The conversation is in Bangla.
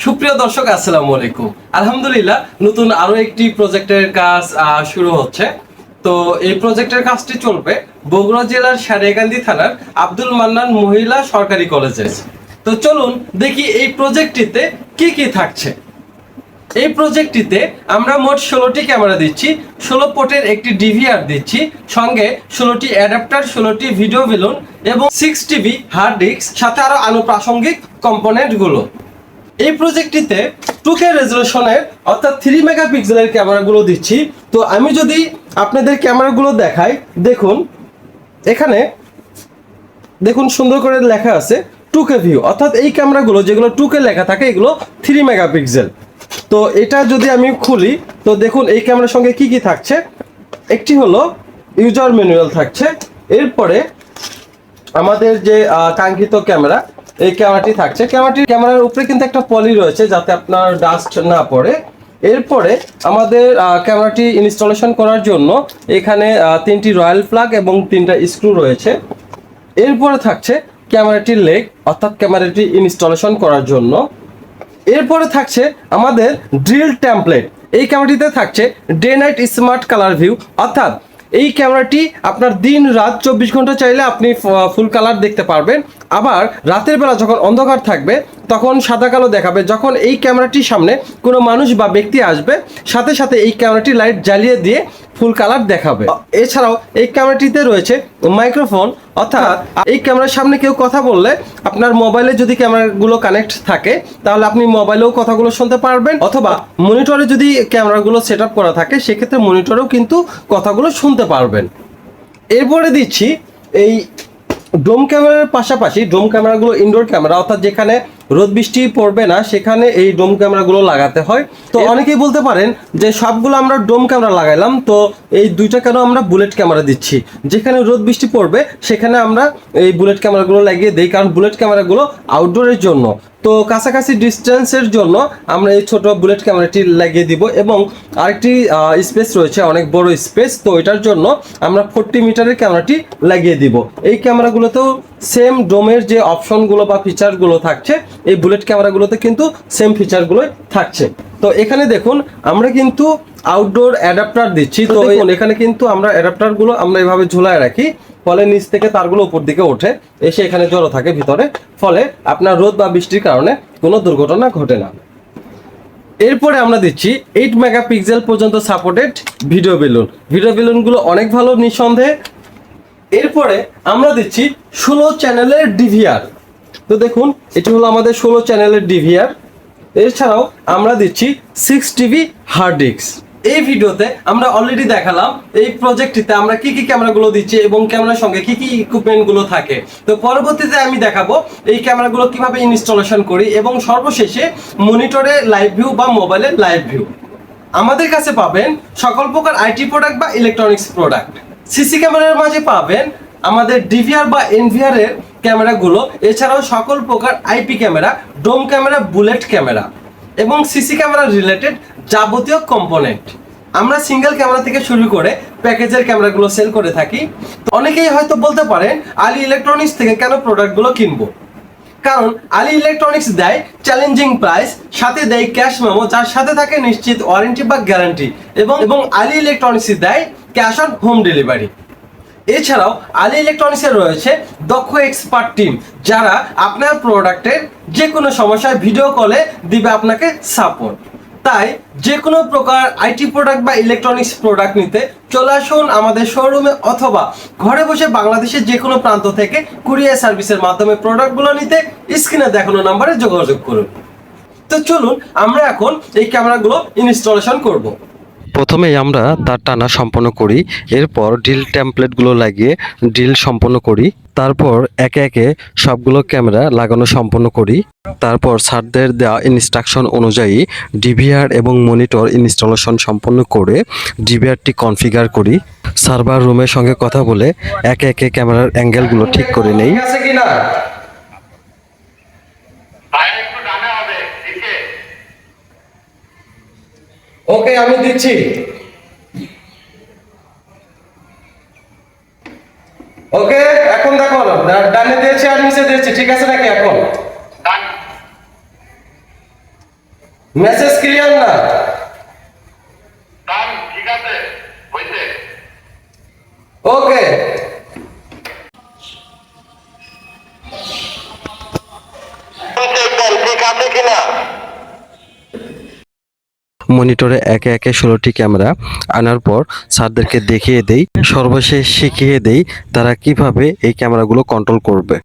সুপ্রিয় দর্শক আসসালামু আলাইকুম। আলহামদুলিল্লাহ নতুন আরো একটি প্রজেক্টের কাজ শুরু হচ্ছে। তো এই প্রজেক্টের কাজটি চলবে বগুড়া জেলার সারিয়াকান্দি থানার আব্দুল মান্নান মহিলা সরকারি কলেজে। তো চলুন দেখি এই প্রজেক্টটিতে কি কি থাকছে। এই প্রজেক্টটিতে আমরা মোট 16টি ক্যামেরা দিচ্ছি, 16 পোর্টের একটি ডিভিআর দিচ্ছি, সঙ্গে 16টি অ্যাডাপ্টার, 16টি ভিডিও বেলুন এবং 6 টিবি হার্ড ডিস্ক, সাথে আরো আনুপ্রাসঙ্গিক কম্পোনেন্টগুলো। এই প্রজেক্টটিতে 2K রেজলিউশনের অর্থাৎ 3 মেগাপিক্সেলের ক্যামেরাগুলো দিচ্ছি। তো আমি যদি আপনাদের ক্যামেরাগুলো দেখাই, দেখুন এখানে দেখুন সুন্দর করে লেখা আছে 2K ভিউ, অর্থাৎ এই ক্যামেরাগুলো যেগুলো 2K লেখা থাকে এগুলো 3 মেগাপিক্সেল। তো এটা যদি আমি খুলি তো দেখুন এই ক্যামেরার সঙ্গে কি কি থাকছে। একটি হলো ইউজার ম্যানুয়াল থাকছে, এরপরে আমাদের যে কাঙ্ক্ষিত ক্যামেরা এই ক্যামেরাটি থাকছে। ক্যামেরার উপরে কিন্তু একটা পলি রয়েছে যাতে আপনার ডাস্ট না পড়ে। এরপরে আমাদের ক্যামেরাটি ইনস্টলেশন করার জন্য এখানে 3টি রয়্যাল প্লাগ এবং 3টা স্ক্রু রয়েছে। এরপরে থাকছে ক্যামেরাটির লেগ, অর্থাৎ ক্যামেরাটি ইনস্টলেশন করার জন্য। এরপরে থাকছে আমাদের ড্রিল টেমপ্লেট। এই ক্যামেরাটিতে থাকছে day night smart colour view, অর্থাৎ এই ক্যামেরাটি আপনার দিন রাত 24 ঘন্টা চাইলে আপনি ফুল কালার দেখতে পারবেন। আবার রাতের বেলা যখন অন্ধকার থাকবে তখন সাদা কালো দেখাবে। যখন এই ক্যামেরাটির সামনে কোনো মানুষ বা ব্যক্তি আসবে সাথে সাথে এই ক্যামেরাটি লাইট জ্বালিয়ে দিয়ে ফুল কালার দেখাবে। এছাড়াও এই ক্যামেরাটিতে রয়েছে মাইক্রোফোন, অর্থাৎ এই ক্যামেরার সামনে কেউ কথা বললে আপনার মোবাইলে যদি ক্যামেরাগুলো কানেক্ট থাকে তাহলে আপনি মোবাইলেও কথাগুলো শুনতে পারবেন, অথবা মনিটরে যদি ক্যামেরাগুলো সেট আপ করা থাকে সেক্ষেত্রে মনিটরেও কিন্তু কথাগুলো শুনতে পারবেন। এরপরে দিচ্ছি এই ডোম ক্যামেরার পাশাপাশি ডোম ক্যামেরাগুলো ইনডোর ক্যামেরা, অর্থাৎ যেখানে রোদ বৃষ্টি পড়বে না সেখানে এই ডোম ক্যামেরাগুলো লাগাতে হয়। তো অনেকেই বলতে পারেন যে সবগুলো আমরা ডোম ক্যামেরা লাগাইলাম, তো এই দুইটা কেন আমরা বুলেট ক্যামেরা দিচ্ছি, যেখানে রোদ বৃষ্টি পড়বে সেখানে আমরা এই বুলেট ক্যামেরাগুলো লাগিয়ে দিই, কারণ বুলেট ক্যামেরাগুলো আউটডোরের জন্য। তো কাছাকাছি ডিস্টেন্সের জন্য আমরা এই ছোট বুলেট ক্যামেরাটি লাগিয়ে দিব। এবং আরেকটি স্পেস রয়েছে, অনেক বড় স্পেস, তো এটার জন্য আমরা 40 মিটারের ক্যামেরাটি লাগিয়ে দিব। এই ক্যামেরাগুলোতেও সেম ডোমের যে অপশনগুলো বা ফিচারগুলো থাকছে এই বুলেট ক্যামেরাগুলোতে কিন্তু সেম ফিচারগুলোই থাকছে। তো এখানে দেখুন আমরা কিন্তু আউটডোর অ্যাডাপ্টার দিচ্ছি। তো এখানে কিন্তু আমরা অ্যাডাপ্টারগুলো আমরা এভাবে ঝুলায় রাখি, ফলে নিচ থেকে তারগুলো উপর দিকে ওঠে এসে এখানে জড়ো থাকে ভিতরে, ফলে আপনার রোদ বা বৃষ্টির কারণে কোনো দুর্ঘটনা ঘটে না। এরপরে আমরা দিচ্ছি 8 মেগাপিক্সেল পর্যন্ত সাপোর্টেড ভিডিও বেলুন। ভিডিও বেলুনগুলো অনেক ভালো নিঃসন্দেহে। এরপরে আমরা দিচ্ছি 16 চ্যানেলের ডিভিআর। তো দেখুন এটি হলো আমাদের 16 চ্যানেলের ডিভিআর। এছাড়াও আমরা দিচ্ছি 6 টিবি হার্ড ডিস্ক। এই ভিডিওতে আমরা অলরেডি দেখালাম এই প্রজেক্টটিতে আমরা কি কি ক্যামেরাগুলো দিচ্ছি এবং ক্যামেরার সঙ্গে কি কি ইকুইপমেন্টগুলো থাকে। তো পরবর্তীতে আমি দেখাবো এই ক্যামেরাগুলো কিভাবে ইনস্টলেশন করি এবং সর্বশেষে মনিটরে লাইভ ভিউ বা মোবাইলের লাইভ ভিউ। আমাদের কাছে পাবেন সকল প্রকার আইটি প্রোডাক্ট বা ইলেকট্রনিক্স প্রোডাক্ট। সিসি ক্যামেরার মাঝে পাবেন আমাদের ডিভিআর বা এনভিআর এর ক্যামেরাগুলো, এছাড়াও সকল প্রকার IP camera, dome camera, bullet camera এবং সিসি ক্যামেরা রিলেটেড যাবতীয় কম্পোনেন্ট। আমরা সিঙ্গেল ক্যামেরা থেকে শুরু করে প্যাকেজের ক্যামেরাগুলো সেল করে থাকি। তো অনেকেই হয়তো বলতে পারেন আলী ইলেকট্রনিক্স থেকে কেন প্রোডাক্টগুলো কিনবো, কারণ আলী ইলেকট্রনিক্স দেয় চ্যালেঞ্জিং প্রাইস, সাথে দেয় ক্যাশ মেমো যার সাথে থাকে নিশ্চিত ওয়ারেন্টি বা গ্যারান্টি, এবং আলী ইলেকট্রনিক্স দেয় ক্যাশ অন হোম ডেলিভারি। এছাড়াও আলী ইলেকট্রনিক্সের রয়েছে দক্ষ এক্সপার্ট টিম, যারা আপনার প্রোডাক্টের যে কোনো সমস্যায় ভিডিও কলে দিবে আপনাকে সাপোর্ট। তাই যে কোনো প্রকার আইটি প্রোডাক্ট বা ইলেকট্রনিক্স প্রোডাক্ট নিতে চলে আসুন আমাদের শোরুমে, অথবা ঘরে বসে বাংলাদেশের যে কোনো প্রান্ত থেকে কুরিয়ার সার্ভিসের মাধ্যমে প্রোডাক্টগুলো নিতে স্ক্রিনে দেখানো নাম্বারে যোগাযোগ করুন। তো চলুন আমরা এখন এই ক্যামেরাগুলো ইনস্টলেশন করব। প্রথমেই আমরা তার টানা সম্পন্ন করি, এরপর ড্রিল টেমপ্লেটগুলো লাগিয়ে ড্রিল সম্পন্ন করি, তারপর একে একে সবগুলো ক্যামেরা লাগানো সম্পন্ন করি, তারপর স্যারদের দেওয়া ইনস্ট্রাকশন অনুযায়ী ডিভিআর এবং মনিটর ইনস্টলেশন সম্পন্ন করে ডিভিআরটি কনফিগার করি। সার্ভার রুমের সঙ্গে কথা বলে একে একে ক্যামেরার অ্যাঙ্গেলগুলো ঠিক করে নেই। ওকে আমি দিচ্ছি। ওকে এখন দেখো ডানে দিয়েছি আর নিচে দিয়েছি, ঠিক আছে নাকি? এখন মেসেজ ক্লিয়ার না। ঠিক আছে হইছে। ওকে। ঠিক আছে কিনা? মনিটরে একে একে 16টি ক্যামেরা আনার পর স্যারদেরকে দেখিয়ে দেই, সর্বশেষ শিখিয়ে দেই তারা কিভাবে এই ক্যামেরাগুলো কন্ট্রোল করবে।